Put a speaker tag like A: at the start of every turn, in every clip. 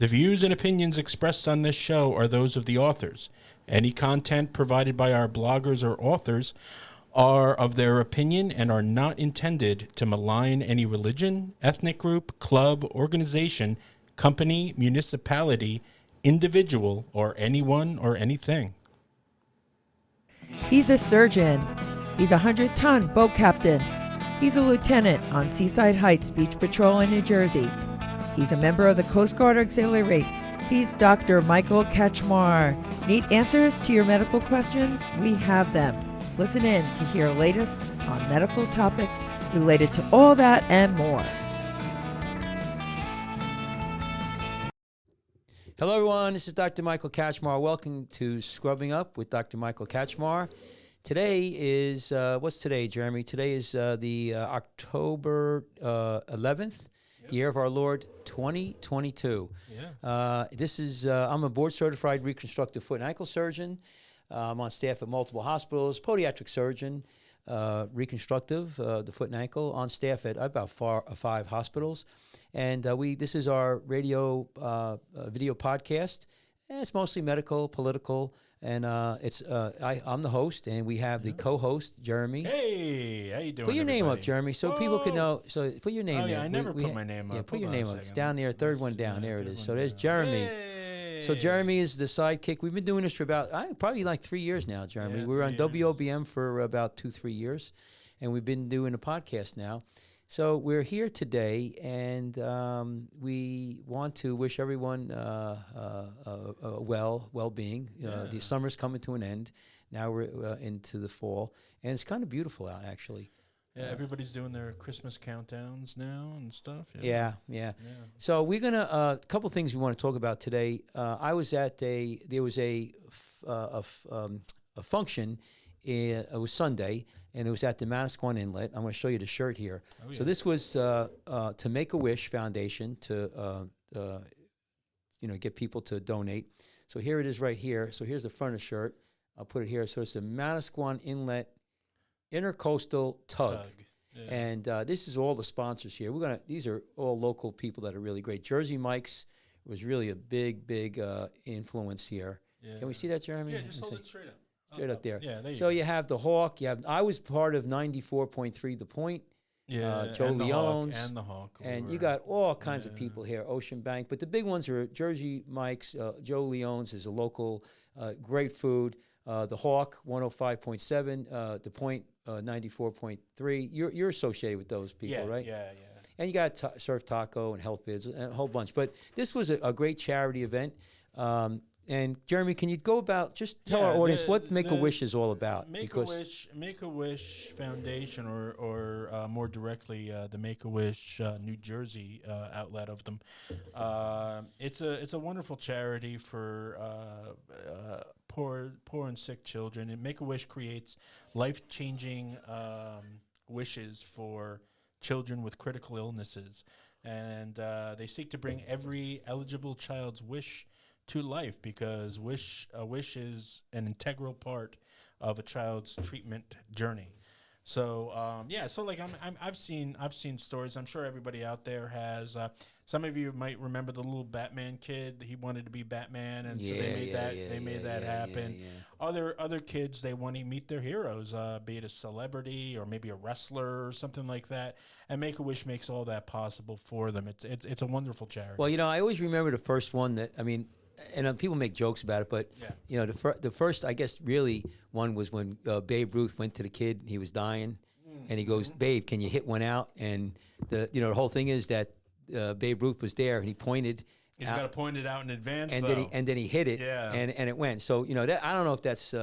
A: The views and opinions expressed on this show are those of the authors. Any content provided by our bloggers or authors are of their opinion and are not intended to malign any religion, ethnic group, club, organization, company, municipality, individual, or anyone or anything.
B: He's a surgeon. He's a 100-ton boat captain. He's a lieutenant on Seaside Heights Beach Patrol in New Jersey. He's a member of the Coast Guard Auxiliary. He's Dr. Michael Kachmar. Need answers to your medical questions? We have them. Listen in to hear latest on medical topics related to all that and more.
C: Hello, everyone. This is Dr. Michael Kachmar. Welcome to Scrubbing Up with Dr. Michael Kachmar. Today is, what's today, Jeremy? Today is the October 11th, year of our Lord, 2022. This is, I'm a board-certified reconstructive foot and ankle surgeon. I'm on staff at multiple hospitals, podiatric surgeon, reconstructive, the foot and ankle, on staff at about 5 hospitals. And this is our radio, video podcast. And it's mostly medical, political, and I'm the host, and we have the co-host, Jeremy.
A: Hey, how you doing?
C: Put your name up,
A: everybody?
C: Jeremy, so people can know. So put your name
A: Oh,
C: there.
A: yeah, I never put my name up.
C: Yeah, put
A: Hold
C: your
A: on a
C: name up. It's
A: second.
C: down there, third one down. There it is. So there's Jeremy.
A: Hey.
C: So Jeremy is the sidekick. We've been doing this for about probably like 3 years now, Jeremy.
A: Yeah,
C: We were on
A: 3 years.
C: WOBM for about 2-3 years, and we've been doing a podcast now. So we're here today, and we want to wish everyone well-being. The summer's coming to an end. Now we're into the fall, and it's kind of beautiful out, actually.
A: Yeah, everybody's doing their Christmas countdowns now and stuff.
C: Yeah. So we're gonna a couple things we want to talk about today. I was at there was a function. It was Sunday, and it was at the Manasquan Inlet. I'm going to show you the shirt here.
A: Oh, yeah.
C: So this was to Make-A-Wish Foundation to get people to donate. So here it is right here. So here's the front of the shirt. I'll put it here. So it's the Manasquan Inlet Intercoastal Tug.
A: Yeah.
C: And this is all the sponsors here. These are all local people that are really great. Jersey Mike's was really a big influence here.
A: Yeah.
C: Can we see that, Jeremy?
A: Yeah, just hold it straight up.
C: Straight up there.
A: Yeah, there you
C: So
A: go.
C: you have the Hawk. I was part of 94.3 The Point.
A: Yeah,
C: Joe
A: and the Hawk,
C: Leones.
A: and the Hawk.
C: And you got all kinds of people here. Ocean Bank. But the big ones are Jersey Mike's. Joe Leones is a local, great food. The Hawk, 105.7. The Point, 94.3. You're associated with those people, right?
A: Yeah.
C: And you got Surf Taco and Health Bids and a whole bunch. But this was a great charity event. And Jeremy, can you go about, just tell our audience what Make-A-Wish is all about?
A: Make-A-Wish Foundation, or more directly, the Make-A-Wish New Jersey outlet of them. It's a wonderful charity for poor and sick children. And Make-A-Wish creates life-changing wishes for children with critical illnesses, and they seek to bring every eligible child's wish to life, because a wish is an integral part of a child's treatment journey. So so like I've seen stories. I'm sure everybody out there has. Some of you might remember the little Batman kid. He wanted to be Batman, and so they made that happen.
C: Yeah.
A: Other kids, they want to meet their heroes, be it a celebrity or maybe a wrestler or something like that. And Make-A-Wish makes all that possible for them. It's a wonderful charity.
C: Well, I always remember the first one and people make jokes about it, but the first, I guess, really one was when Babe Ruth went to the kid. He was dying, and he goes, "Babe, can you hit one out?" And the whole thing is that Babe Ruth was there, and he pointed.
A: He's got to point it out in advance,
C: and then he hit it, and it went. So that, I don't know if that's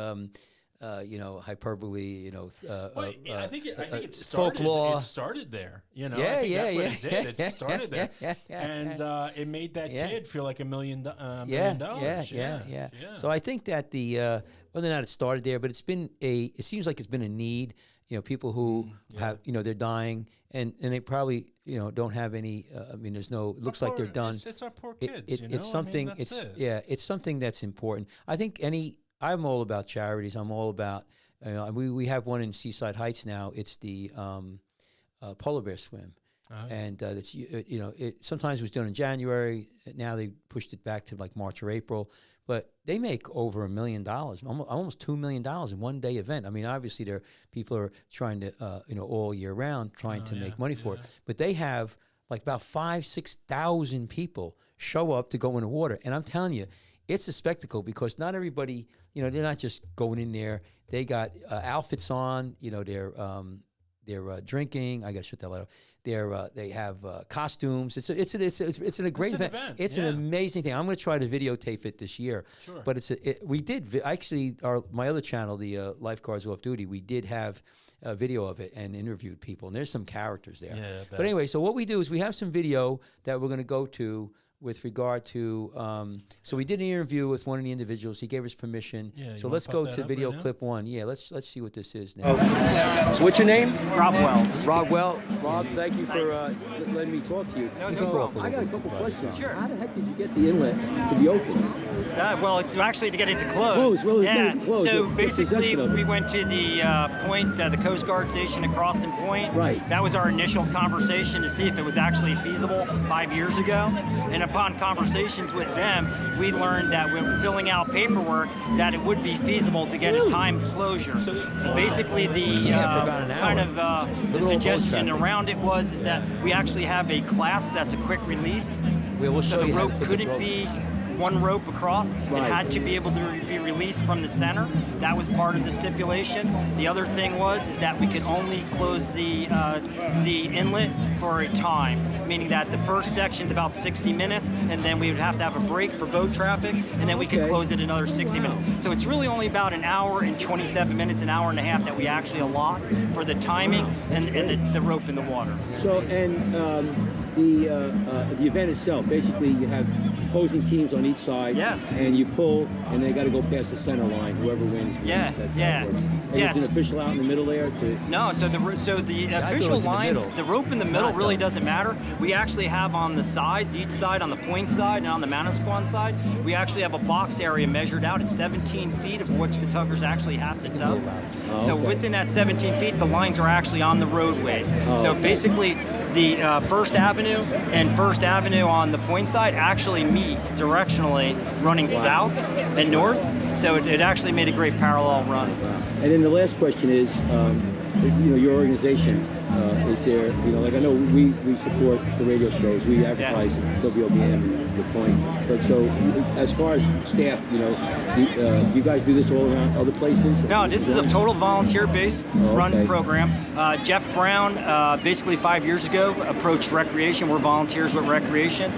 C: hyperbole.
A: I think it started.
C: Folklore.
A: It started there.
C: Yeah,
A: I think
C: yeah,
A: that's what
C: yeah.
A: it did. It started there, and it made that kid feel like $1 million. Yeah.
C: So I think that whether or not it started there, but it seems like it's been a need. People who have, they're dying, and they probably, don't have any. There's no. It looks like they're done.
A: It's our poor kids.
C: It's something. It's something that's important. I think I'm all about charities. I'm all about. We have one in Seaside Heights now. It's the polar bear swim. And it's it sometimes it was done in January. Now they pushed it back to like March or April. But they make over $1 million, almost $2 million in one day event. I mean, obviously, people are trying to all year round trying to make money for it. But they have like about 6,000 people show up to go in the water, and I'm telling you, it's a spectacle because not everybody, they're not just going in there. They got outfits on, they're drinking. I got to shut that light off. They have costumes. It's a great event. It's an amazing thing. I'm going to try to videotape it this year. Sure. But we did actually my other channel, the Lifeguards Off Duty. We did have a video of it and interviewed people, and there's some characters there. Yeah, but anyway, so what we do is we have some video that we're going to go to with regard to, so we did an interview with one of the individuals. He gave us permission. Yeah, so let's go to video clip 1. Yeah, let's see what this is now. So what's your name?
D: Rob Wells.
C: Rob, thank you for letting me talk to you.
D: No problem.
C: I got a couple questions.
D: Sure.
C: How the heck did you get the inlet to be open?
D: Well, actually to get it to close.
C: Yeah.
D: So basically, we went to the point, the Coast Guard station at Croston Point.
C: Right.
D: That was our initial conversation to see if it was actually feasible 5 years ago. And upon conversations with them, we learned that when filling out paperwork, that it would be feasible to get a timed closure. So basically, the suggestion around it is that we actually have a clasp that's a quick release.
C: We'll
D: so the rope couldn't be one rope across. Right. It had to be able to be released from the center. That was part of the stipulation. The other thing is that we could only close the inlet for a time, meaning that the first section's about 60 minutes, and then we would have to have a break for boat traffic, and then we could close it another 60 minutes. So it's really only about an hour and 27 minutes, an hour and a half that we actually allot for the timing and the rope in the water.
E: So, the event itself, basically you have opposing teams on each side.
D: Yes.
E: And you pull, and they got to go past the center line. Whoever wins. That's how it works. And
D: yes.
E: Is an official out in the middle there?
D: No. So the official line, the rope in the middle really doesn't matter. We actually have on the sides, each side, on the point side and on the Manasquan side, we actually have a box area measured out at 17 feet of which the tuggers actually have to tug. So within that 17 feet, the lines are actually on the roadways. Basically, the First Avenue and First Avenue on the point side actually meet directionally running south and north. So it actually made a great parallel run.
E: And then the last question is, your organization, is there, like I know we support the radio shows, we advertise WOBM, The Point, but so as far as staff, you guys do this all around other places?
D: No, this is a total volunteer-based run program. Jeff Brown, basically 5 years ago, approached Recreation. We're volunteers with Recreation.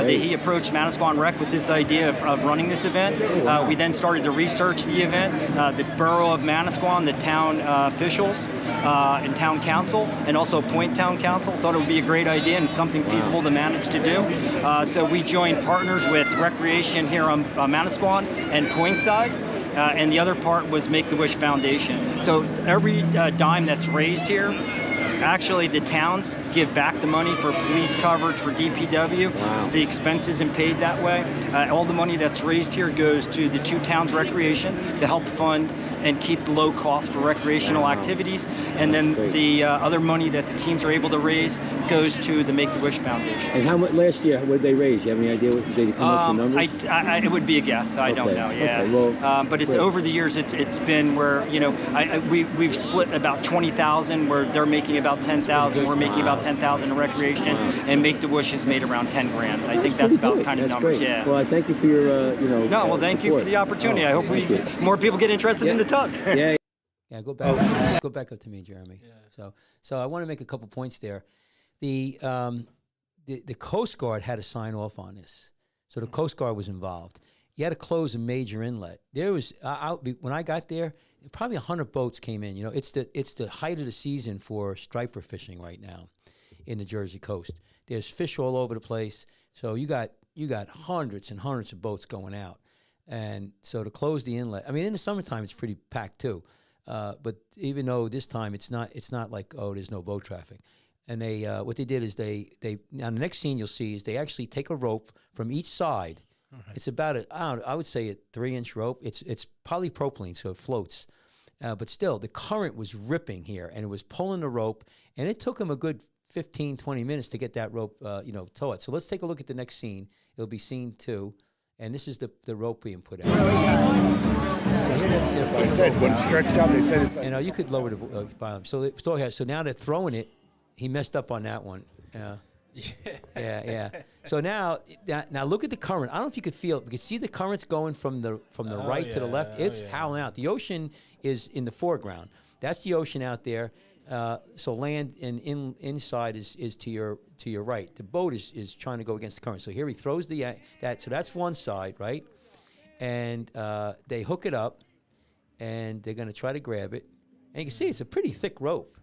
D: He approached Manasquan Rec with this idea of running this event. We then started to research the event. The borough of Manasquan, the town officials, and town council, and also Point Town Council thought it would be a great idea and something feasible to manage to do. So we joined partners with Recreation here on Manasquan and Point side. And the other part was Make-A-Wish Foundation. So every dime that's raised here, actually the towns give back the money for police coverage, for DPW. Wow. The expense isn't paid that way. All the money that's raised here goes to the two towns' recreation to help fund and keep the low cost for recreational activities. And then the other money that the teams are able to raise goes to the Make-A-Wish Foundation.
E: And how much last year, what did they raise? You have any idea what they come up with numbers?
D: It would be a guess. I don't know. Yeah.
E: Okay, well,
D: but it's over the years. It's been where we've split about 20,000, where they're making about 10,000. We're making about 10,000 in recreation, and Make-A-Wish has made around 10 grand. I think that's about kind of numbers.
E: Great.
D: Yeah.
E: Well, I thank you for your
D: thank you for the opportunity. I hope more people get interested in the tug.
E: Yeah.
C: Yeah, go back up to me, Jeremy. Yeah. So I want to make a couple points there. The Coast Guard had to sign off on this, so the Coast Guard was involved. You had to close a major inlet. There was when I got there, probably 100 boats came in. It's the height of the season for striper fishing right now in the Jersey coast. There's fish all over the place, so you got hundreds and hundreds of boats going out. And so to close the inlet, I mean, in the summertime it's pretty packed too. But even though this time it's not like, there's no boat traffic. And they what they did is they on the next scene you'll see is they actually take a rope from each side. Right. It's about I would say a 3-inch rope. It's polypropylene, so it floats. But still, the current was ripping here, and it was pulling the rope, and it took them a good 15, 20 minutes to get that rope, tow it. So let's take a look at the next scene. It'll be scene 2. And this is the rope being put out. So here they're
F: Like I said, when it's stretched out, they said it's like...
C: you could lower the volume. So now they're throwing it. He messed up on that one. Yeah. So now look at the current. I don't know if you could feel it. You can see the currents going from the right to the left. It's howling out. The ocean is in the foreground. That's the ocean out there. So land and inside is to your right. The boat is trying to go against the current. So here he throws that. So that's one side, right? And they hook it up, and they're going to try to grab it. And you can see it's a pretty thick rope.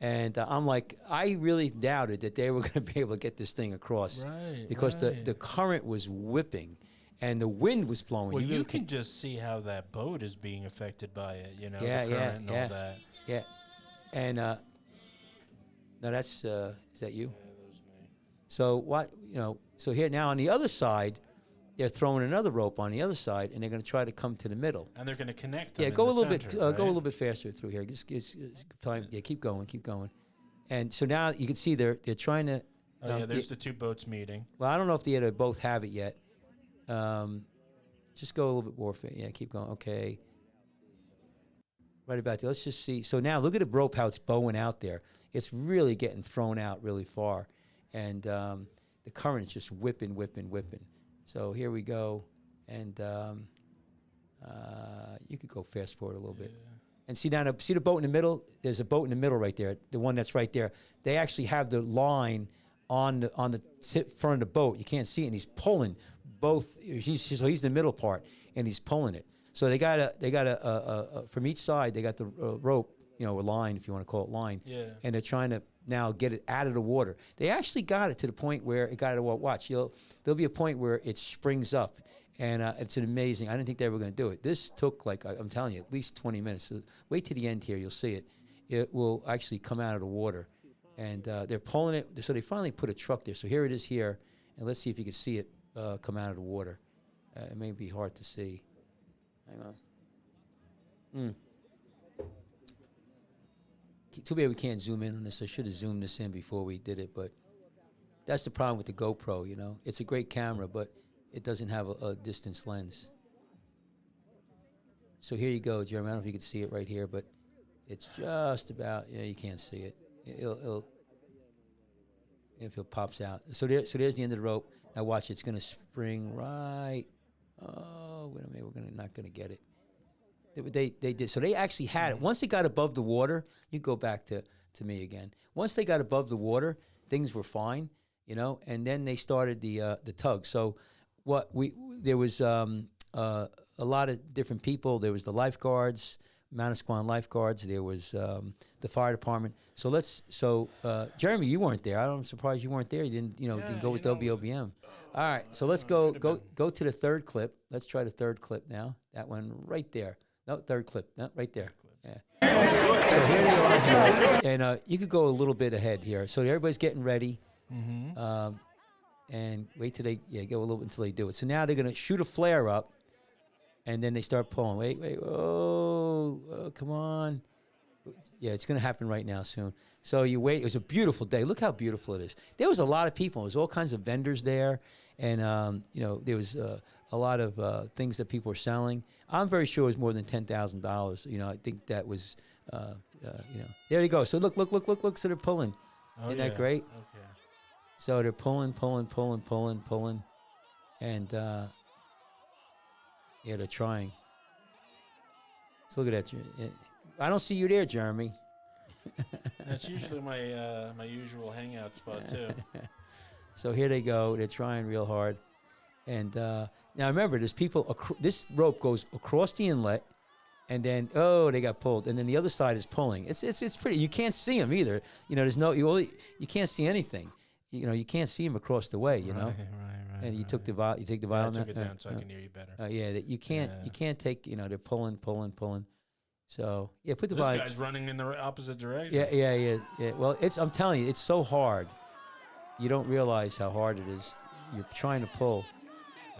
C: And I'm like, I really doubted that they were going to be able to get this thing across, because the current was whipping, and the wind was blowing.
A: Well, you can just see how that boat is being affected by it. The current and all that.
C: Yeah. And no, that's is that you?
A: Yeah, that was me.
C: So what So here now on the other side, they're throwing another rope on the other side, and they're going to try to come to the middle.
A: And they're going to connect them.
C: Yeah,
A: in
C: go a
A: the
C: little
A: center,
C: bit.
A: right?
C: Go a little bit faster through here. Just time. Yeah, keep going. And so now you can see they're trying to.
A: There's the two boats meeting.
C: Well, I don't know if they both have it yet. Just go a little bit more. Yeah, keep going. Okay. Right about there. Let's just see. So now look at the rope, how it's bowing out there. It's really getting thrown out really far. And the current is just whipping. So here we go. And you could go fast forward a little bit. And see the boat in the middle? There's a boat in the middle right there, the one that's right there. They actually have the line on the front of the boat. You can't see it, and he's pulling both. So he's the middle part, and he's pulling it. So they got a from each side, they got the rope, a line, if you want to call it line.
A: Yeah.
C: And they're trying to now get it out of the water. They actually got it to the point where it got out of water. Watch, there'll be a point where it springs up. And it's an amazing. I didn't think they were going to do it. This took, I'm telling you, at least 20 minutes. So wait to the end here. You'll see it. It will actually come out of the water. And they're pulling it. So they finally put a truck there. So here it is here. And let's see if you can see it come out of the water. It may be hard to see. Hang on. Too bad we can't zoom in on this. I should have zoomed this in before we did it. But that's the problem with the GoPro, It's a great camera, but it doesn't have a distance lens. So here you go, Jeremy. I don't know if you can see it right here, but it's just about, you can't see it. If it pops out. So there's the end of the rope. Now watch, it's going to spring right. Oh, wait a minute, we're not going to get it. They did. So they actually had it. Once they got above the water, you go back to me again. Once they got above the water, things were fine, and then they started the tug. So there was a lot of different people. There was the lifeguards, Manasquan lifeguards. There was the fire department. So Jeremy, you weren't there. I'm surprised you weren't there. You didn't go with WOBM. All right, so let's go to the third clip. Let's try the third clip now. That one right there. No, third clip. No, right there. Yeah. So here they are here, and you could go a little bit ahead here. So everybody's getting ready. Mm-hmm. And wait till go a little bit until they do it. So now they're going to shoot a flare up, and then they start pulling. Wait. Oh, come on. Yeah, it's going to happen right now soon. So you wait. It was a beautiful day. Look how beautiful it is. There was a lot of people. There was all kinds of vendors there, and there was a lot of things that people were selling. I'm very sure it was more than $10,000. I think that was, there you go. So look. So they're pulling. Isn't that great?
A: Okay.
C: So they're pulling, and they're trying. So look at that. I don't see you there, Jeremy.
A: That's usually my usual hangout spot too.
C: So here they go. They're trying real hard, and now remember, there's people. This rope goes across the inlet, and then they got pulled, and then the other side is pulling. It's pretty. You can't see them either. There's you can't see anything. You can't see them across the way. Right. And you took the volume. You take the volume.
A: I took it down so I can hear you better.
C: You can't. You can't take. They're pulling. So put the
A: this
C: volume.
A: This guy's running in the opposite direction.
C: Yeah. Well, I'm telling you, it's so hard. You don't realize how hard it is. You're trying to pull.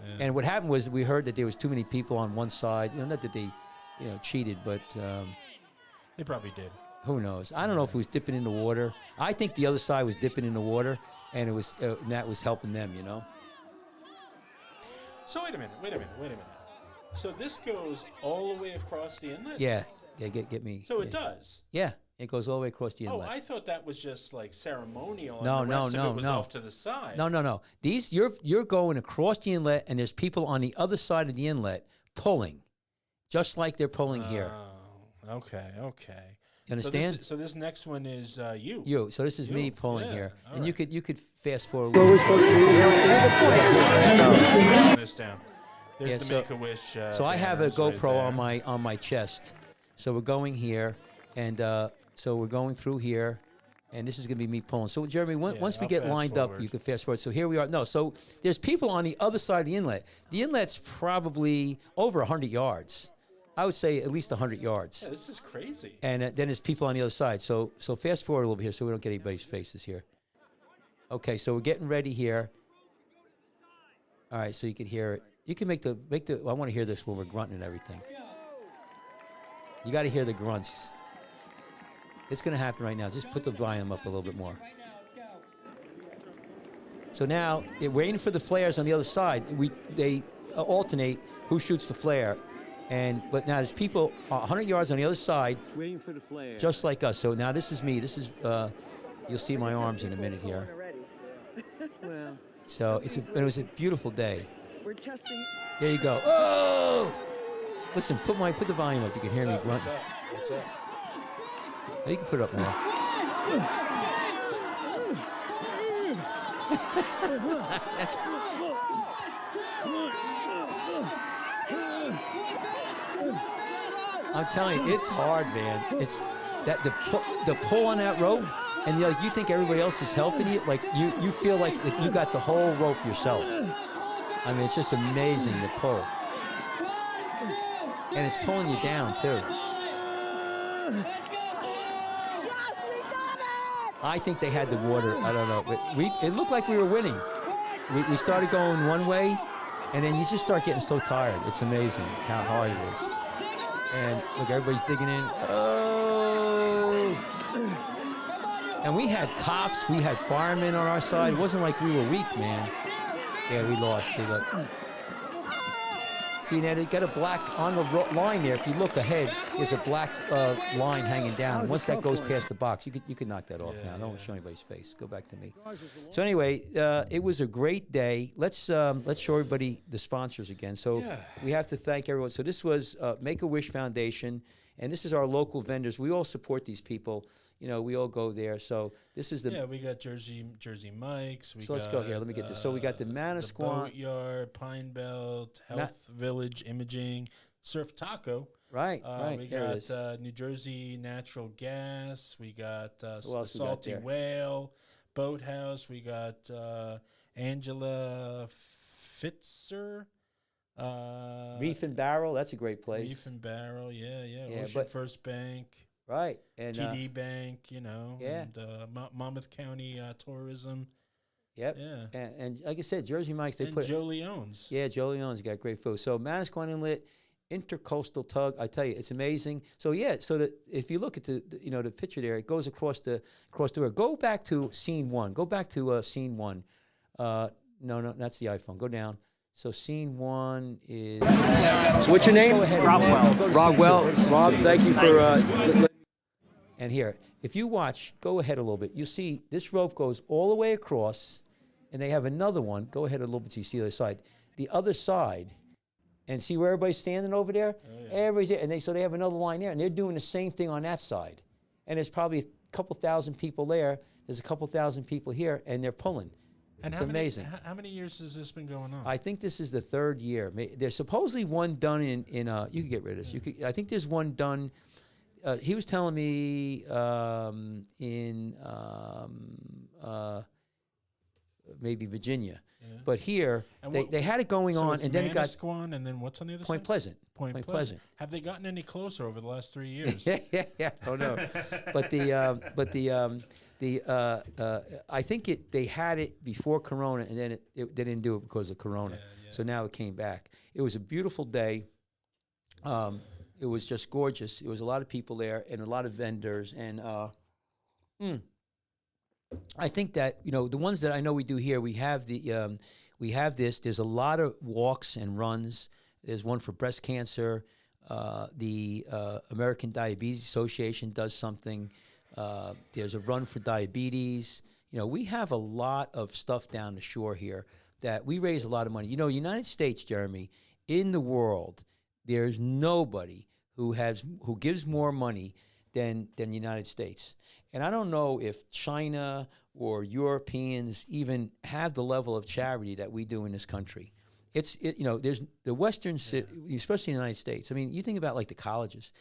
C: Yeah. And what happened was we heard that there was too many people on one side. Not that they, cheated, but
A: they probably did.
C: Who knows? I don't know if it was dipping in the water. I think the other side was dipping in the water, and it was and that was helping them, you know.
A: So wait a minute. So this goes all the way across the inlet?
C: Yeah, get me.
A: So it does?
C: Yeah, it goes all the way across the inlet.
A: Oh, I thought that was just like ceremonial.
C: No,
A: and the rest of it was
C: no.
A: off to the side.
C: No. These you're going across the inlet, and there's people on the other side of the inlet pulling, just like they're pulling here.
A: Oh, okay.
C: You understand?
A: So this next one is you.
C: You. So this is me pulling
A: Yeah,
C: here,
A: all
C: and
A: right.
C: you could fast forward.
A: This down. There's
C: Yeah,
A: the
C: so-
A: Make-A-Wish.
C: So I have a
A: banners right
C: GoPro
A: there.
C: on my chest. So we're going here, and so we're going through here, and this is going to be me pulling. So Jeremy, once we
A: I'll
C: get
A: fast
C: lined up,
A: forward.
C: you can fast forward. So here we are. No, so there's people on the other side of the inlet. The inlet's probably over 100 yards. I would say at least 100 yards.
A: Yeah, this is crazy.
C: And then there's people on the other side. So fast forward a little bit here so we don't get anybody's faces here. Okay, so we're getting ready here. All right, so you can hear it. You can make the. I want to hear this when we're grunting and everything. You got to hear the grunts. It's going to happen right now. Just put the volume up a little bit more. So now they're waiting for the flares on the other side. They alternate who shoots the flare. But now there's people 100 yards on the other side,
E: Waiting for the flare.
C: just like us. So now this is me. This is you'll see my arms in a minute here.
B: Well,
C: So it was a beautiful day.
B: we're testing.
C: There you go. Oh! Listen, put the volume up. You can hear me grunting.
A: What's up?
C: Oh, you can put it up more. That's, I'm telling you, it's hard, man. It's that the pull on that rope, and you think everybody else is helping you. Like you feel like that you got the whole rope yourself. I mean, it's just amazing the pull, and it's pulling you down too. I think they had the water. I don't know, but it looked like we were winning. We started going one way, and then you just start getting so tired. It's amazing how hard it is. And look, everybody's digging in. Oh! And we had cops, we had firemen on our side. It wasn't like we were weak, man. Yeah, we lost. See, look. See, now they got a black on the line there. If you look ahead, there's a black line hanging down. And once that goes past the box, you can knock that off now. Don't show anybody's face. Go back to me. So anyway, it was a great day. Let's show everybody the sponsors again. So we have to thank everyone. So this was Make-A-Wish Foundation, and this is our local vendors. We all support these people. You know, we all go there. So this is the
A: we got Jersey Mike's.
C: So let's go here. Let me get this. So we got the Manasquan,
A: the Boatyard, Pine Belt, Health Village Imaging, Surf Taco.
C: Right.
A: We
C: there it is.
A: got New Jersey Natural Gas. We got
C: else
A: the
C: we got
A: Salty
C: there?
A: Whale Boathouse. We got Angela Fitzer.
C: Reef and Barrel. That's a great place.
A: Reef and Barrel. Yeah.
C: Yeah,
A: Ocean
C: but-
A: First Bank.
C: Right. And
A: TD Bank, you know,
C: yeah.
A: and Monmouth County Tourism.
C: Yep.
A: Yeah.
C: And like I said, Jersey Mike's, they
A: And
C: put.
A: Joe Leone's.
C: Yeah, Joe Leone's got great food. So Manasquan Inlet, Intercoastal Tug, I tell you, it's amazing. So yeah, so that if you look at the picture there, it goes across the river. Go back to scene one. Go back to scene one. No, that's the iPhone. Go down. So scene one is.
E: So what's your
C: Just
E: name?
C: go ahead and-
D: Rob
C: no,
D: Wells.
C: go to
E: Rob
C: scene two.
E: Well.
C: Go to scene
E: Rob,
C: two.
E: thank you for.
C: And here, if you watch, go ahead a little bit. You see this rope goes all the way across, and they have another one. Go ahead a little bit so you see the other side. The other side, and see where everybody's standing over there? Everybody's there, and they have another line there, and they're doing the same thing on that side. And there's probably a couple thousand people there. There's a couple thousand people here, and they're pulling.
A: And
C: It's
A: how many-
C: amazing.
A: How many years has this been going on?
C: I think this is the third year. There's supposedly one done in you can get rid of this. I think there's one done. He was telling me in maybe Virginia, but here
A: And
C: they had it going
A: so
C: on,
A: it's
C: and then it got
A: Manasquan, and then what's on the other
C: Point
A: side?
C: Pleasant.
A: Point Pleasant. Have they gotten any closer over the last 3 years?
C: yeah. Oh no, but I think they had it before Corona, and then they didn't do it because of Corona. So now it came back. It was a beautiful day. It It was just gorgeous. There was a lot of people there and a lot of vendors. And I think that, you know, the ones that I know we do here, we have we have this. There's a lot of walks and runs. There's one for breast cancer. The American Diabetes Association does something. There's a run for diabetes. You know, we have a lot of stuff down the shore here that we raise a lot of money. You know, United States, Jeremy, in the world, there's nobody who gives more money than the United States. And I don't know if China or Europeans even have the level of charity that we do in this country. You know, there's the Western, especially in the United States. I mean, you think about like the colleges.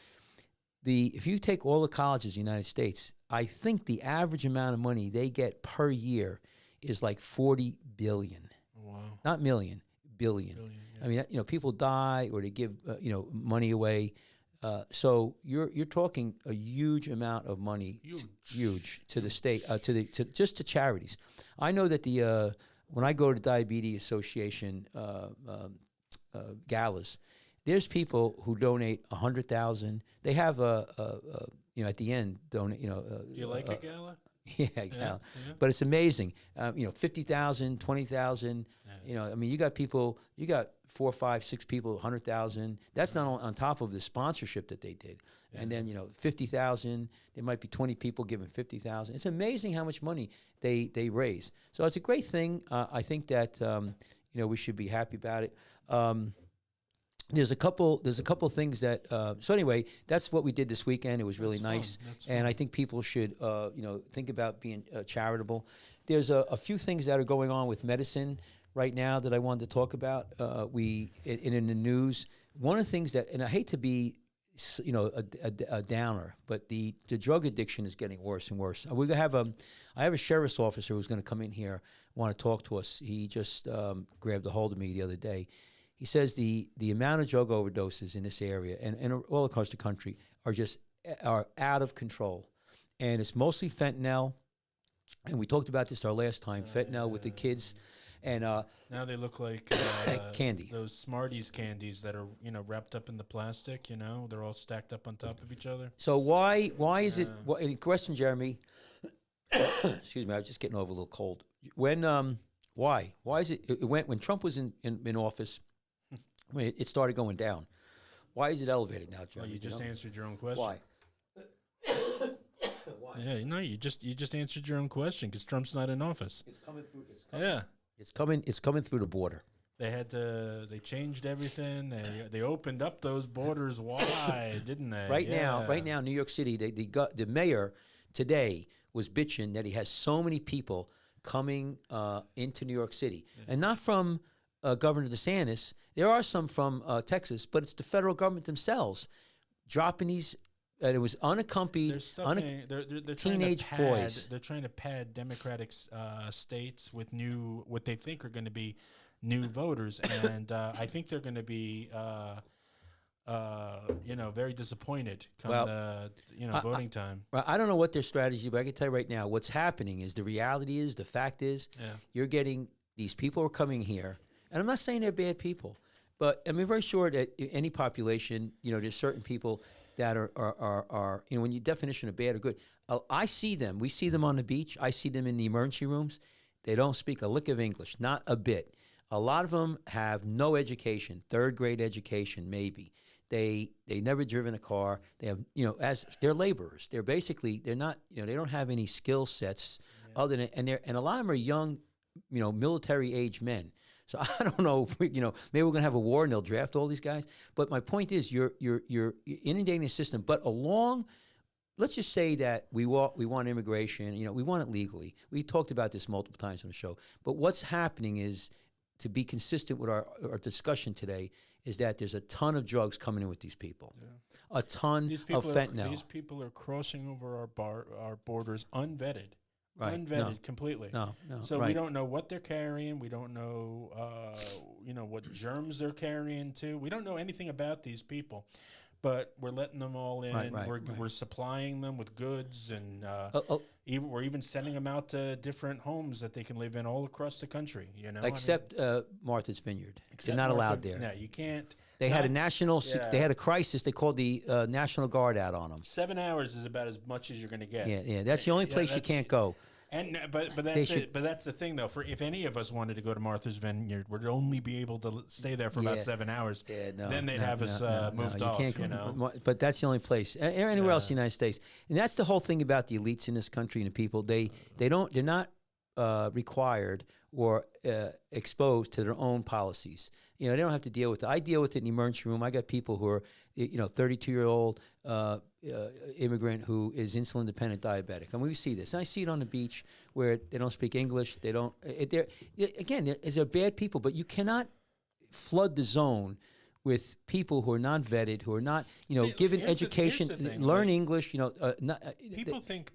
C: If you take all the colleges in the United States, I think the average amount of money they get per year is like $40 billion.
A: Wow.
C: Not million, billion. I mean, you know, people die or they give you know, money away. So you're talking a huge amount of money, huge to the state, just to charities. I know that when I go to Diabetes Association galas, there's people who donate $100,000. They have you know, at the end donate. You know,
A: do you like a gala?
C: Yeah, yeah. But it's amazing. You know, 50,000, 20,000. You know, I mean, you got 4, 5, 6 people, 100,000. That's not on top of the sponsorship that they did. And then, you know, 50,000. There might be 20 people giving 50,000. It's amazing how much money they raise. So it's a great thing. I think that you know, we should be happy about it. There's a couple things that. So anyway, that's what we did this weekend. It was really nice, and I think people should you know, think about being charitable. There's a few things that are going on with medicine right now that I wanted to talk about. In the news, one of the things that, and I hate to be, you know, a downer, but the drug addiction is getting worse and worse. I have a sheriff's officer who's going to come in here, want to talk to us. He just grabbed a hold of me the other day. He says the amount of drug overdoses in this area and all across the country are out of control, and it's mostly fentanyl. And we talked about this our last time, fentanyl with the kids. And
A: now they look like
C: candy.
A: Those Smarties candies that are, you know, wrapped up in the plastic. You know, they're all stacked up on top of each other.
C: So why is it? Question, Jeremy. Excuse me, I was just getting over a little cold. Why is it? It went when Trump was in office. I mean, it started going down. Why is it elevated now, Jeremy?
A: Well, you just answered your own question.
C: Why?
A: Why? Yeah, no, you just answered your own question because Trump's not in office.
C: It's coming through. It's coming through the border.
A: They changed everything. They opened up those borders wide, didn't they?
C: Right now, New York City, the mayor today was bitching that he has so many people coming into New York City, and not from Governor DeSantis. There are some from Texas, but it's the federal government themselves dropping these. And it was unaccompanied
A: they're
C: teenage boys.
A: They're trying to pad Democratic states with what they think are going to be new voters, and I think they're going to be, you know, very disappointed come voting time.
C: I don't know what their strategy, but I can tell you right now, what's happening is the fact is, you're getting these people are coming here, and I'm not saying they're bad people, but I mean, very sure that any population, you know, there's certain people that are you know, when you definition of bad or good, I see them. We see them on the beach. I see them in the emergency rooms. They don't speak a lick of English, not a bit. A lot of them have no education, third grade education maybe. They never driven a car. They have, you know, as they're laborers. They're not, you know, they don't have any skill sets other than, and a lot of them are young, you know, military age men. So I don't know, you know, maybe we're going to have a war and they'll draft all these guys. But my point is, you're inundating the system. But let's just say that we want immigration. You know, we want it legally. We talked about this multiple times on the show. But what's happening is, to be consistent with our discussion today, is that there's a ton of drugs coming in with these people. Yeah. A ton of fentanyl.
A: These people are crossing over our borders unvetted.
C: Right.
A: Unvetted completely.
C: No.
A: So we don't know what they're carrying. We don't know, you know, what germs they're carrying too. We don't know anything about these people, but we're letting them all in. We're supplying them with goods, and we're even sending them out to different homes that they can live in all across the country. You know,
C: except Martha's Vineyard. They're not allowed there.
A: No, you can't.
C: They had a they had a crisis. They called the National Guard out on them.
A: 7 hours is about as much as you're going to get.
C: Yeah. That's the only place you can't go.
A: And but that's the thing though. For if any of us wanted to go to Martha's Vineyard, we'd only be able to stay there for about 7 hours.
C: Yeah,
A: then they'd have us moved off. You know,
C: but that's the only place. Anywhere else in the United States, and that's the whole thing about the elites in this country and the people. They're not required or exposed to their own policies. You know, they don't have to deal with it. I deal with it in the emergency room. I got people who are, 32-year-old immigrant who is insulin dependent diabetic, and we see this. And I see it on the beach where they don't speak English. They don't. They're bad people, but you cannot flood the zone with people who are not vetted, who are not, given education, learn English.
A: People think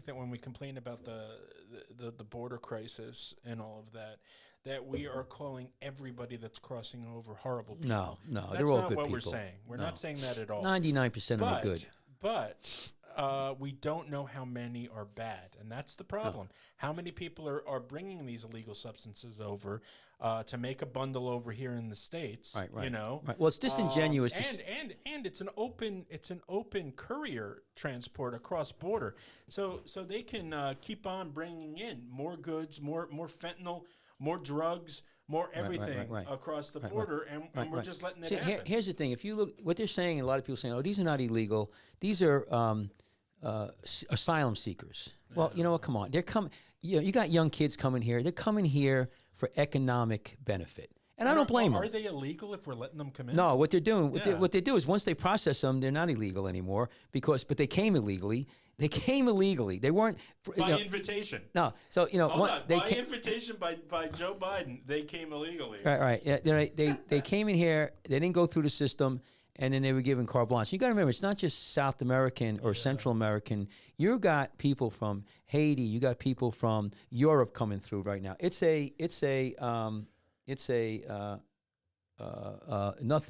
A: that when we complain about the border crisis and all of that, that we are calling everybody that's crossing over horrible people.
C: No,
A: that's
C: they're all
A: not
C: good
A: what
C: people.
A: We're saying. We're not saying that at all.
C: 99% of them are good.
A: But we don't know how many are bad, and that's the problem. How many people are bringing these illegal substances over to make a bundle over here in the States?
C: Right.
A: Right.
C: Well, it's disingenuous.
A: And it's an open courier transport across border, so they can keep on bringing in more goods, more fentanyl, more drugs, more everything across the border, and we're just letting it happen.
C: Here's the thing. If you look, what they're saying, a lot of people are saying, these are not illegal. These are asylum seekers. Yeah. Well, you know what? Come on. They're coming. You got young kids coming here. They're coming here for economic benefit. And I don't blame them.
A: Are they illegal if we're letting them come in?
C: No, what they're doing, what they do is once they process them, they're not illegal anymore but they came illegally. They came illegally. They weren't
A: by invitation.
C: No, so
A: by invitation by Joe Biden, they came illegally.
C: Right. Yeah, they came in here. They didn't go through the system, and then they were given carte blanche. You got to remember, it's not just South American or Central American. You got people from Haiti. You got people from Europe coming through right now. It's nothing.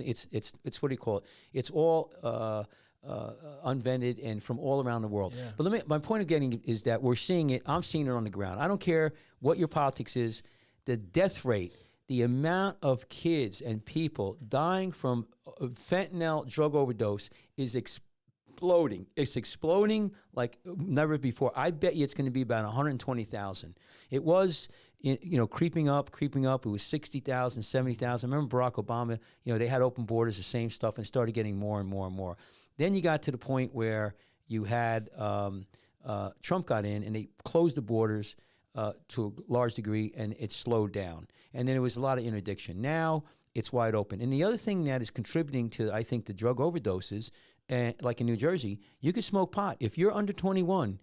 C: It's what do you call it? It's all unvented and from all around the world. Yeah. But my point of getting is that we're seeing it. I'm seeing it on the ground. I don't care what your politics is. The death rate, the amount of kids and people dying from fentanyl drug overdose is exploding. It's exploding like never before. I bet you it's going to be about 120,000. It was, creeping up. It was 60,000, 70,000. I remember Barack Obama, they had open borders, the same stuff, and started getting more and more and more. Then you got to the point where you had Trump got in and they closed the borders to a large degree, and it slowed down. And then it was a lot of interdiction. Now it's wide open. And the other thing that is contributing to, I think, the drug overdoses, like in New Jersey, you could smoke pot. If you're under 21,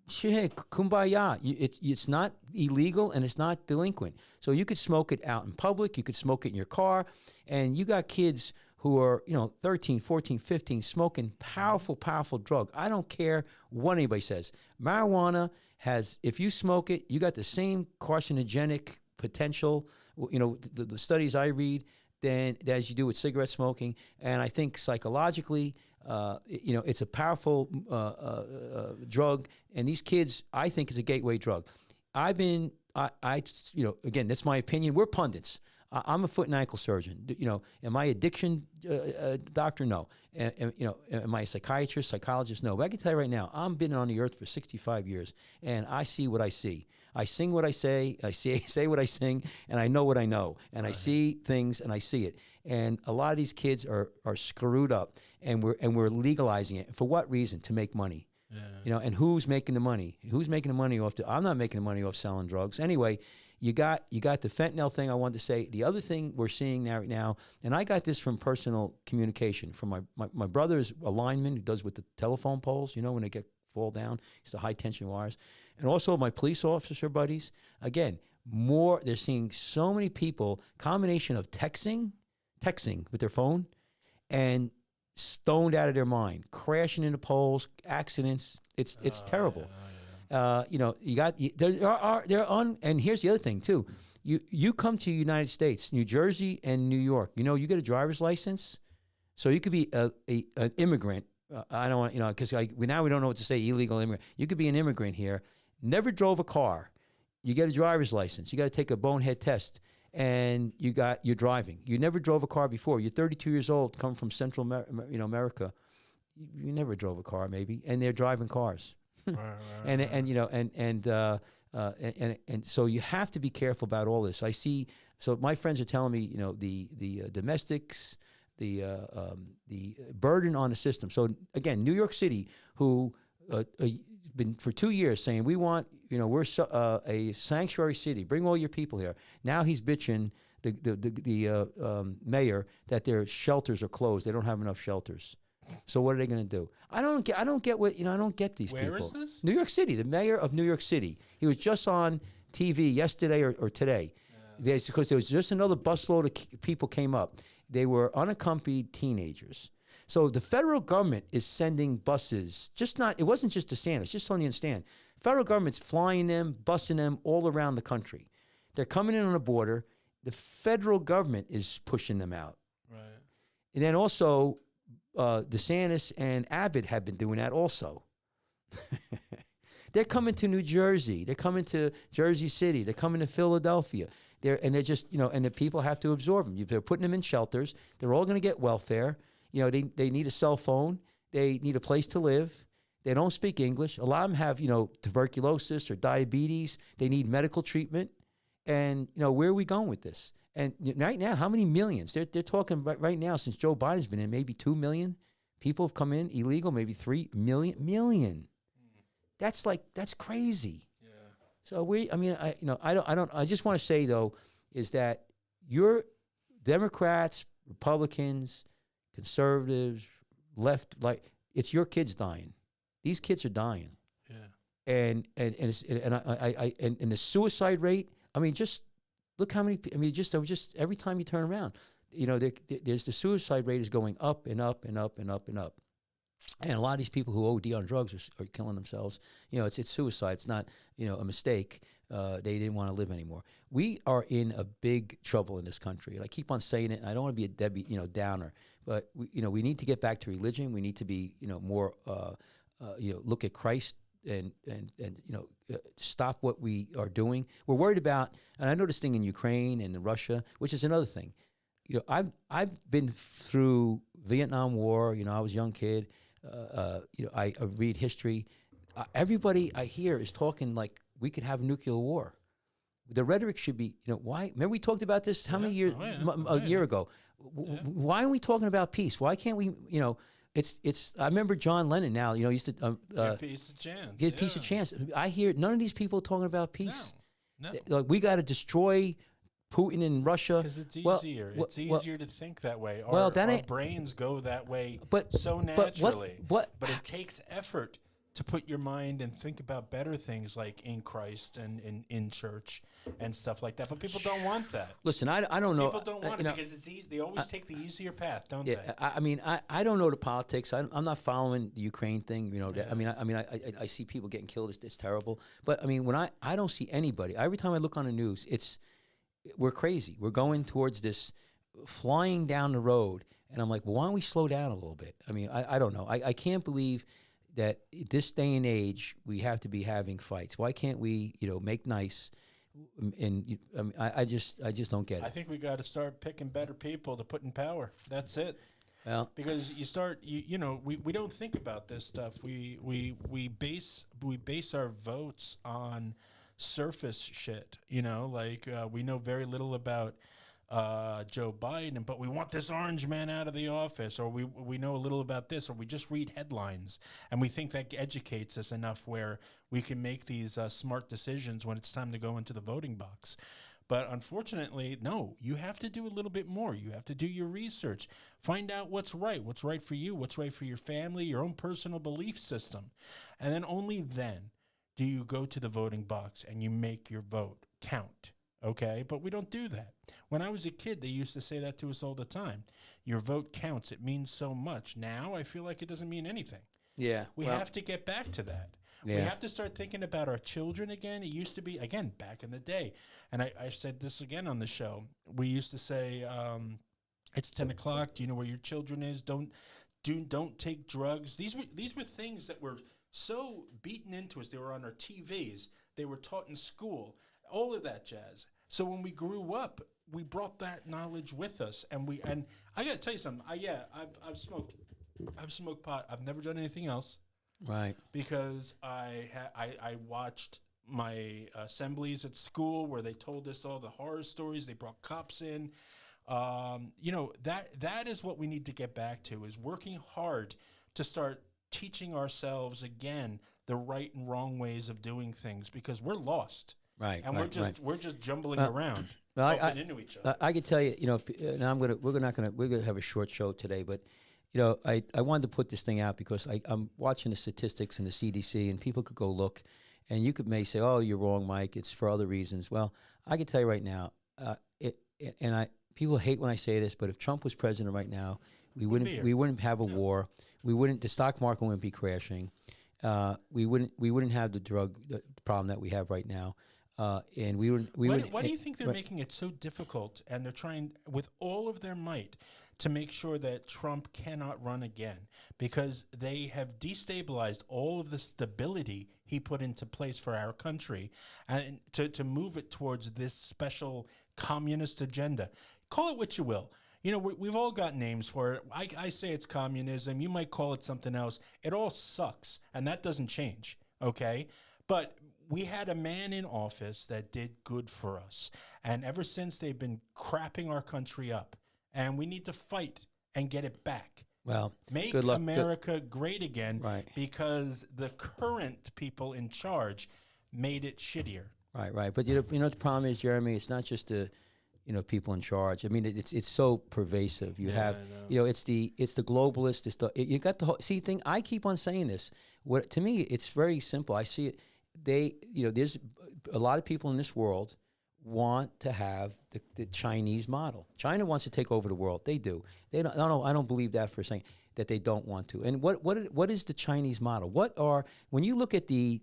C: shit, kumbaya. It's not illegal and it's not delinquent. So you could smoke it out in public. You could smoke it in your car. And you got kids who are, 13, 14, 15, smoking powerful, powerful drug. I don't care what anybody says. Marijuana has, if you smoke it, you got the same carcinogenic potential, the studies I read, than as you do with cigarette smoking. And I think psychologically, it's a powerful drug. And these kids, I think, is a gateway drug. Again, that's my opinion. We're pundits. I'm a foot and ankle surgeon. Am I addiction doctor? No. Am I a psychiatrist, psychologist? No. But I can tell you right now, I've been on the earth for 65 years, and I see what I see. I sing what I say. I say what I sing, and I know what I know. And I see things, and I see it. And a lot of these kids are screwed up, and we're legalizing it. For what reason? To make money. Yeah. And who's making the money? Who's making the money off? I'm not making the money off selling drugs. Anyway, you got the fentanyl thing I wanted to say. The other thing we're seeing right now, and I got this from personal communication from my brother is a lineman who does with the telephone poles, when they fall down. It's the high tension wires. And also my police officer buddies. Again, they're seeing so many people, combination of texting with their phone and stoned out of their mind, crashing into poles, accidents. It's terrible. And here's the other thing too. You come to the United States, New Jersey and New York. You get a driver's license, so you could be an immigrant. I don't want because now we don't know what to say. Illegal immigrant. You could be an immigrant here, never drove a car. You get a driver's license. You got to take a bonehead test, and you're driving. You never drove a car before. You're 32 years old, come from Central America. You never drove a car, maybe, and they're driving cars. And so you have to be careful about all this. I see. So my friends are telling me, the domestics, the burden on the system. So again, New York City, who been for 2 years saying we want, we're a sanctuary city. Bring all your people here. Now he's bitching the mayor that their shelters are closed. They don't have enough shelters. So what are they going to do? I don't get what I don't get these people.
A: Where is this?
C: New York City. The mayor of New York City. He was just on TV yesterday or today, because there was just another busload of people came up. They were unaccompanied teenagers. So the federal government is sending buses. It wasn't just DeSantis. Just so you understand, federal government's flying them, busing them all around the country. They're coming in on the border. The federal government is pushing them out.
A: Right.
C: And then also, DeSantis and Abbott have been doing that also. They're coming to New Jersey. They're coming to Jersey City. They're coming to Philadelphia. They're just, and the people have to absorb them. They're putting them in shelters. They're all going to get welfare. They need a cell phone. They need a place to live. They don't speak English. A lot of them have, tuberculosis or diabetes. They need medical treatment. And, where are we going with this? And right now, how many millions? They're talking right now, since Joe Biden's been in, maybe 2 million people have come in illegal, maybe 3 million. That's crazy. Yeah. So I just want to say though, is that your Democrats, Republicans, conservatives, left, it's your kids dying. These kids are dying. Yeah. And the suicide rate, just look how many. Just every time you turn around, there's the suicide rate is going up and up and up and up and up. And a lot of these people who OD on drugs are killing themselves. It's suicide. It's not a mistake. They didn't want to live anymore. We are in a big trouble in this country, and I keep on saying it. And I don't want to be a Debbie downer, but we need to get back to religion. We need to be more look at Christ. And stop what we are doing. We're worried about, and I know this thing in Ukraine and in Russia, which is another thing. I've been through Vietnam War. I was a young kid. I read history. Everybody I hear is talking like we could have nuclear war. The rhetoric should be, why? Remember we talked about this how many years? A year ago. Why are we talking about peace? Why can't we? It's. I remember John Lennon. Now used to
A: give peace a chance.
C: Give peace a chance. I hear none of these people talking about peace.
A: No.
C: Like we got to destroy Putin in Russia
A: because it's easier. It's easier to think that way. Our brains go that way so naturally. But it takes effort to put your mind and think about better things like in Christ and in church and stuff like that. But people don't want that.
C: Listen, I don't know.
A: People don't want it because it's easy. They always take the easier path, don't they?
C: I don't know the politics. I'm not following the Ukraine thing. I see people getting killed. It's terrible. But when I don't see anybody. Every time I look on the news, we're crazy. We're going towards this flying down the road, and I'm like, well, why don't we slow down a little bit? I don't know. I can't believe that this day and age we have to be having fights. Why can't we, make nice? And I just don't get it.
A: I think we got to start picking better people to put in power. That's it. Well, because you start, we don't think about this stuff. We base our votes on surface shit. We know very little about Joe Biden, but we want this orange man out of the office, or we know a little about this, or we just read headlines and we think that educates us enough where we can make these smart decisions when it's time to go into the voting box. But unfortunately, no, you have to do a little bit more. You have to do your research, find out what's right for you, what's right for your family, your own personal belief system. And then only then do you go to the voting box and you make your vote count. Okay, but we don't do that. When I was a kid, they used to say that to us all the time. Your vote counts. It means so much. Now I feel like it doesn't mean anything.
C: Yeah.
A: We have to get back to that. Yeah. We have to start thinking about our children again. It used to be, again, back in the day. And I said this again on the show. We used to say, it's 10 o'clock. Do you know where your children is? Don't take drugs. These were things that were so beaten into us. They were on our TVs. They were taught in school. All of that jazz. So when we grew up, we brought that knowledge with us, and I got to tell you something. I've smoked pot. I've never done anything else.
C: Right.
A: Because I watched my assemblies at school where they told us all the horror stories. They brought cops in. That is what we need to get back to, is working hard to start teaching ourselves again the right and wrong ways of doing things, because we're lost.
C: Right.
A: And
C: right,
A: we're just jumbling around,
C: well,
A: bumping into each other.
C: I could tell you, and we're gonna have a short show today, but I wanted to put this thing out because I'm watching the statistics and the CDC, and people could go look, and you may say, "Oh, you're wrong, Mike. It's for other reasons." Well, I can tell you right now, people hate when I say this, but if Trump was president right now, we wouldn't have a war. The stock market wouldn't be crashing. We wouldn't have the drug problem that we have right now. And why
A: do you think they're making it so difficult, and they're trying with all of their might to make sure that Trump cannot run again, because they have destabilized all of the stability he put into place for our country, and to move it towards this special communist agenda? Call it what you will. We've all got names for it. I say it's communism. You might call it something else. It all sucks, and that doesn't change, okay? But we had a man in office that did good for us, and ever since they've been crapping our country up, and we need to fight and get it back.
C: Well,
A: make
C: good luck.
A: America great again,
C: right?
A: Because the current people in charge made it shittier.
C: Right. But the problem is, Jeremy, it's not just the people in charge. I mean, it's so pervasive. You have it's the globalists. You got the whole thing. I keep on saying this. To me, it's very simple. I see it. There's a lot of people in this world want to have the Chinese model. China wants to take over the world. They do. They don't. I don't believe that for a second, that they don't want to. And what is the Chinese model? When you look at the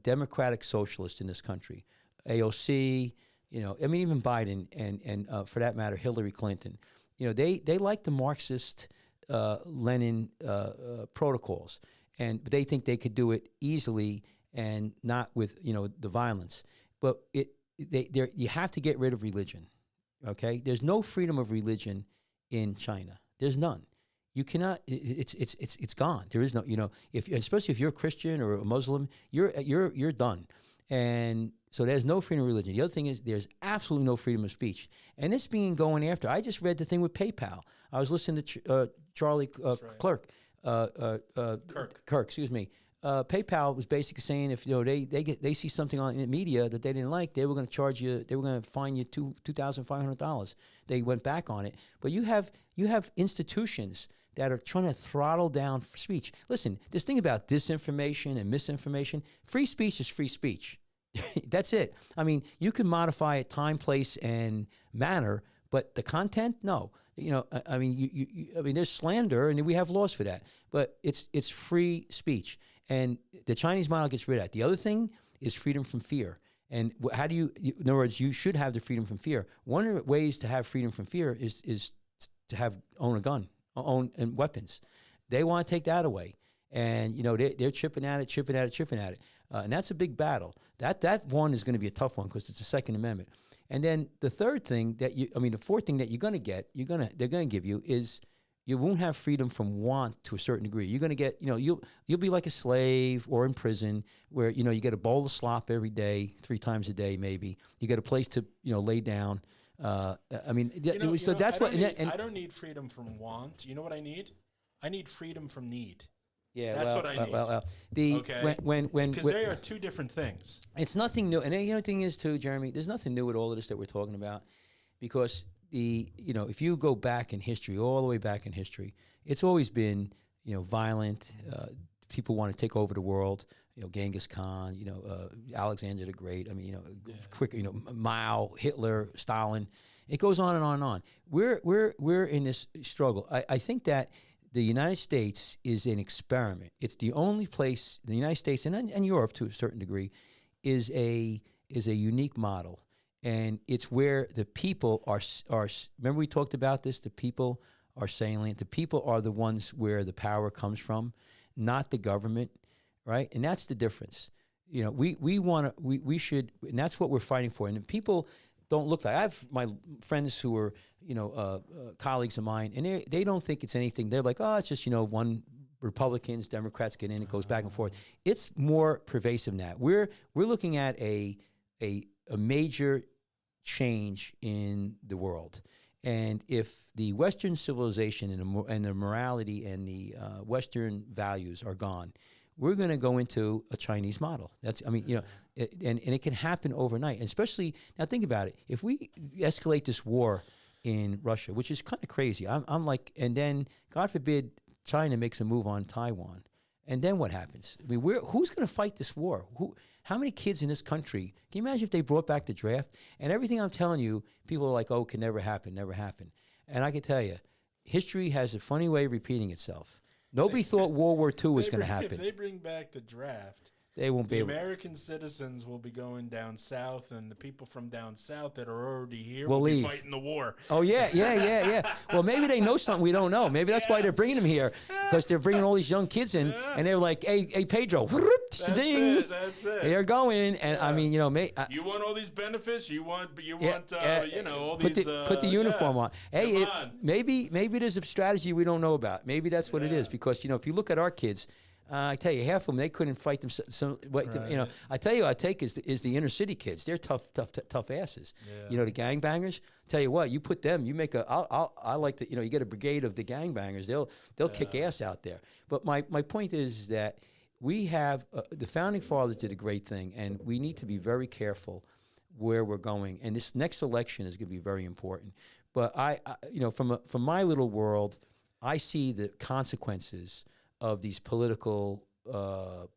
C: democratic socialists in this country, AOC, even Biden and for that matter, Hillary Clinton, they like the Marxist Lenin protocols, and they think they could do it easily and not with the violence. But you have to get rid of religion. Okay, there's no freedom of religion in China. There's none. You cannot. It's gone. There is no. Especially if you're a Christian or a Muslim, you're done. And so there's no freedom of religion. The other thing is there's absolutely no freedom of speech, and it's being going after. I just read the thing with PayPal. I was listening to Charlie Kirk. Excuse me. PayPal was basically saying if they see something on the media that they didn't like, they were going to charge you. They were going to fine you $2,500. They went back on it. But you have institutions that are trying to throttle down speech. Listen, this thing about disinformation and misinformation, free speech is free speech. That's it. I mean, you can modify it, time, place, and manner, but the content, no. I mean, there's slander, and we have laws for that. But it's free speech, and the Chinese model gets rid of that. The other thing is freedom from fear. And how do you? In other words, you should have the freedom from fear. One of the ways to have freedom from fear is to own a gun, own and weapons. They want to take that away, and they're chipping at it, and that's a big battle. That one is going to be a tough one because it's the Second Amendment. And then the fourth thing that you're going to get, they're going to give you is you won't have freedom from want to a certain degree. You're going to get, you'll be like a slave or in prison where, you get a bowl of slop every day, 3 times a day maybe. You get a place to, lay down. I don't
A: need freedom from want. You know what I need? I need freedom from need.
C: Yeah,
A: that's what I need. Okay. Because they are two different things.
C: It's nothing new, and the other thing is too, Jeremy. There's nothing new with all of this that we're talking about, because if you go back in history, all the way back in history, it's always been violent. People want to take over the world. Genghis Khan. Alexander the Great. I mean, quick. Mao, Hitler, Stalin. It goes on and on and on. We're in this struggle. I think that the United States is an experiment. It's the only place, the United States and Europe to a certain degree, is a unique model. And it's where the people are, remember we talked about this, the people are salient. The people are the ones where the power comes from, not the government, right? And that's the difference. We should, and that's what we're fighting for. And the people, don't look like. I have my friends who are, colleagues of mine, and they don't think it's anything. They're like, oh, it's just, one Republicans, Democrats get in, it goes back and forth. It's more pervasive than that. We're looking at a major change in the world. And if the Western civilization and the morality and the Western values are gone, we're going to go into a Chinese model. And it can happen overnight. And especially, now think about it. If we escalate this war in Russia, which is kind of crazy, I'm like, and then, God forbid, China makes a move on Taiwan. And then what happens? I mean, who's going to fight this war? How many kids in this country? Can you imagine if they brought back the draft? And everything I'm telling you, people are like, oh, it can never happen, never happen. And I can tell you, history has a funny way of repeating itself. Nobody thought World War II was going to happen.
A: If they bring back the draft,
C: they won't be able.
A: American citizens will be going down south, and the people from down south that are already here
C: will
A: be
C: leave.
A: Fighting the war.
C: Oh, yeah. Well, maybe they know something we don't know. Maybe that's why they're bringing them here, because they're bringing all these young kids in, and they're like, hey, Pedro,
A: That's it.
C: They're going, and I mean,
A: you want all these benefits? You want all these.
C: Put the uniform on. Hey, maybe there's a strategy we don't know about. Maybe that's what it is, because if you look at our kids. I tell you, half of them, they couldn't fight themselves. I tell you, I take is the inner city kids. They're tough asses.
A: Yeah.
C: The gangbangers. Tell you what, you put them. You make I like to. You get a brigade of the gangbangers. They'll kick ass out there. But my point is that we have the founding fathers did a great thing, and we need to be very careful where we're going. And this next election is going to be very important. But from my little world, I see the consequences of these political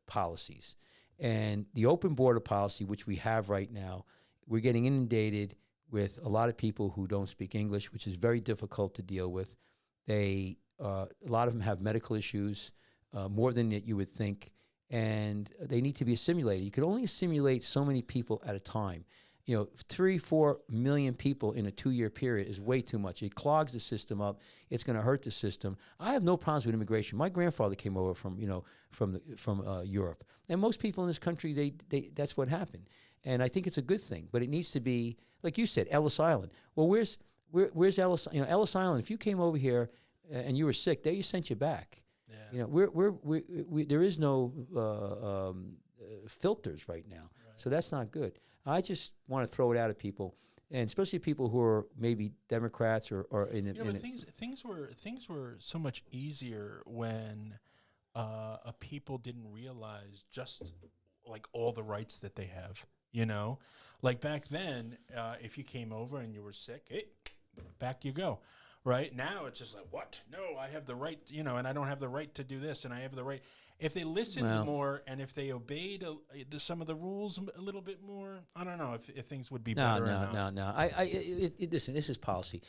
C: policies. And the open border policy, which we have right now, we're getting inundated with a lot of people who don't speak English, which is very difficult to deal with. A lot of them have medical issues, more than that you would think, and they need to be assimilated. You can only assimilate so many people at a time. 3-4 million people in a 2-year period is way too much. It clogs the system up. It's going to hurt the system. I have no problems with immigration. My grandfather came over from Europe, and most people in this country, they that's what happened. And I think it's a good thing. But it needs to be, like you said, Ellis Island. Well, where's Ellis? Ellis Island. If you came over here and you were sick, they sent you back.
A: Yeah.
C: We there is no filters right now, so that's not good. I just want to throw it out at people, and especially people who are maybe Democrats or
A: things were so much easier when a people didn't realize just like all the rights that they have. Like back then, if you came over and you were sick, hey, back you go. Right now, it's just like, what? No, I have the right, and I don't have the right to do this, and I have the right. If they listened more and if they obeyed some of the rules a little bit more, I don't know if things would be better.
C: No. Listen, this is policy.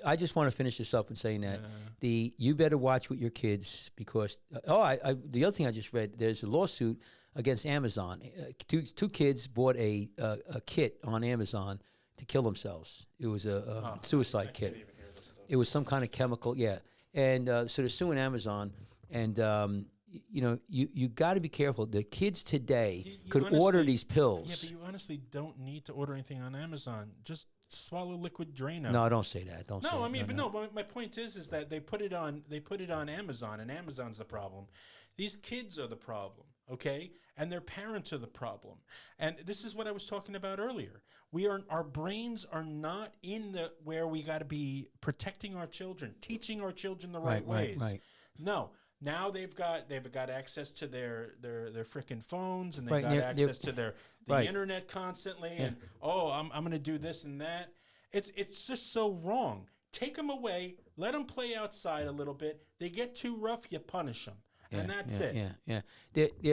C: I just want to finish this up and saying that you better watch with your kids, because the other thing I just read, there's a lawsuit against Amazon. Two kids bought a kit on Amazon to kill themselves. It was a suicide kit. It was some kind of chemical, and so they're suing Amazon, and you got to be careful. The kids today could order these pills.
A: Yeah, but you honestly don't need to order anything on Amazon. Just swallow liquid Drano.
C: No, don't say that.
A: But my point is that they put it on Amazon, and Amazon's the problem. These kids are the problem, okay? And their parents are the problem. And this is what I was talking about earlier. Our brains are not in where we got to be protecting our children, teaching our children the right ways.
C: Right.
A: No. Now they've got access to their freaking phones, and they've got access to the internet constantly. Yeah. And I'm going to do this and that. It's just so wrong. Take them away. Let them play outside a little bit. They get too rough, you punish them. And that's it.
C: Yeah.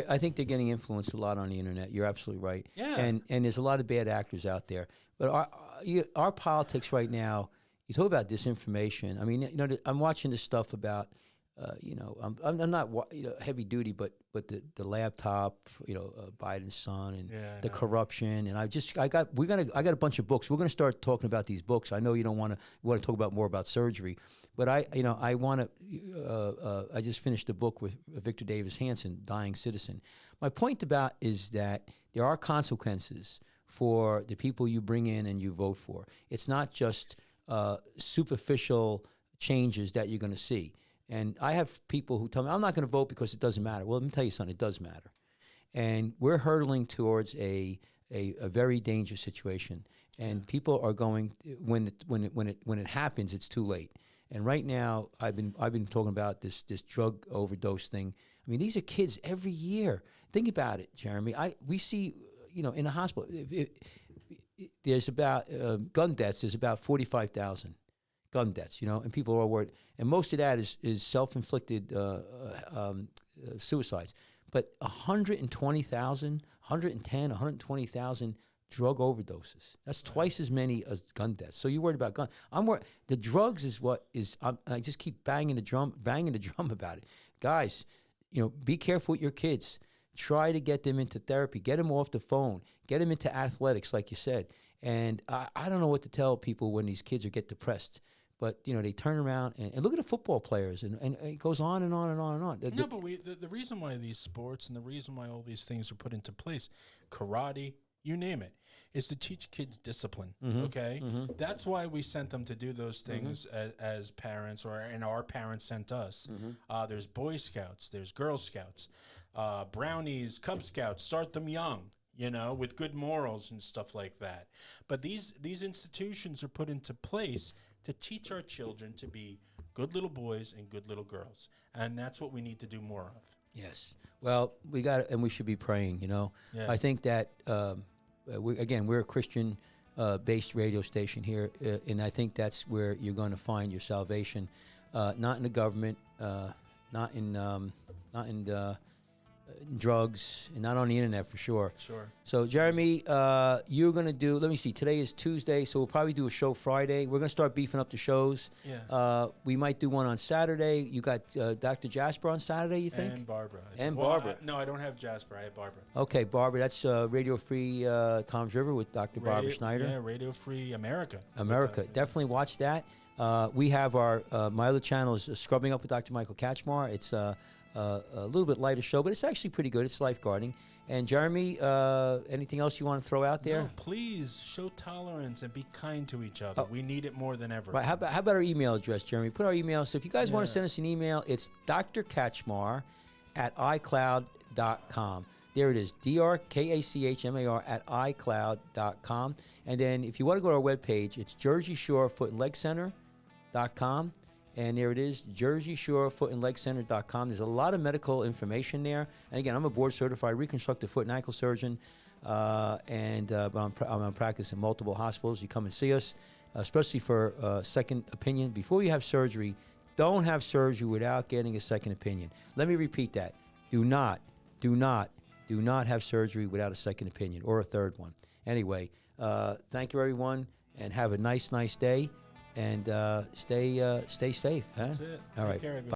C: I think they're getting influenced a lot on the internet. You're absolutely right.
A: Yeah. And
C: there's a lot of bad actors out there. But our politics right now, you talk about disinformation. I mean, I'm watching this stuff about, I'm not heavy duty, but the laptop, Biden's son, and the corruption, and I got a bunch of books. We're going to start talking about these books. I know you don't want to talk about more about surgery, but I want to. I just finished a book with Victor Davis Hanson, Dying Citizen. My point about is that there are consequences for the people you bring in and you vote for. It's not just superficial changes that you're going to see. And I have people who tell me, I'm not going to vote because it doesn't matter. Well, let me tell you something, it does matter. And we're hurtling towards a very dangerous situation. And people are going, when it happens, it's too late. And right now, I've been talking about this drug overdose thing. I mean, these are kids every year. Think about it, Jeremy. We see, in a hospital, there's about gun deaths. There's about 45,000 gun deaths. And people are worried. And most of that is self-inflicted suicides. But 120,000, 110, 120,000 drug overdoses. That's twice as many as gun deaths. So you're worried about gun. I'm worried. The drugs is what is. I just keep banging the drum about it, guys. Be careful with your kids. Try to get them into therapy. Get them off the phone. Get them into athletics, like you said. And I don't know what to tell people when these kids get depressed. But, they turn around and look at the football players, and it goes on and on and on and on.
A: No, but the reason why these sports and the reason why all these things are put into place, karate, you name it, is to teach kids discipline, okay? Mm-hmm. That's why we sent them to do those things as parents, and our parents sent us. Mm-hmm. There's Boy Scouts, there's Girl Scouts, Brownies, Cub Scouts, start them young. With good morals and stuff like that. But these institutions are put into place to teach our children to be good little boys and good little girls. And that's what we need to do more of.
C: Yes. Well, we should be praying, Yeah. I think that, we're a Christian based radio station here, and I think that's where you're going to find your salvation, not in the government, not in drugs, and not on the internet for sure.
A: Sure.
C: So, Jeremy, you're going to do, let me see, today is Tuesday, so we'll probably do a show Friday. We're going to start beefing up the shows.
A: Yeah.
C: We might do one on Saturday. You got Dr. Jasper on Saturday, you think?
A: And Barbara.
C: Barbara.
A: No, I don't have Jasper. I have Barbara.
C: Okay, Barbara. That's Radio Free Tom's River with Dr. Barbara Schneider.
A: Yeah, Radio Free America.
C: Definitely watch that. We have my other channel is Scrubbing Up with Dr. Michael Kachmar. It's a little bit lighter show, but it's actually pretty good. It's lifeguarding. And Jeremy, anything else you want to throw out there?
A: No, please show tolerance and be kind to each other. We need it more than ever.
C: Right. How about our email address, Jeremy? Put our email. So if you guys want to send us an email, it's drkachmar@icloud.com. There it is, drkachmar@icloud.com. And then if you want to go to our webpage, it's Jersey Shore Foot and Leg Center.com. And there it is, Jersey Shore Foot and Leg Center.com. There's a lot of medical information there. And again, I'm a board certified reconstructive foot and ankle surgeon, but I'm on practice in multiple hospitals. You come and see us, especially for second opinion. Before you have surgery, don't have surgery without getting a second opinion. Let me repeat that. Do not have surgery without a second opinion or a third one. Anyway, thank you, everyone, and have a nice day. And stay safe. Huh?
A: That's it.
C: All
A: Take
C: right.
A: care, everybody.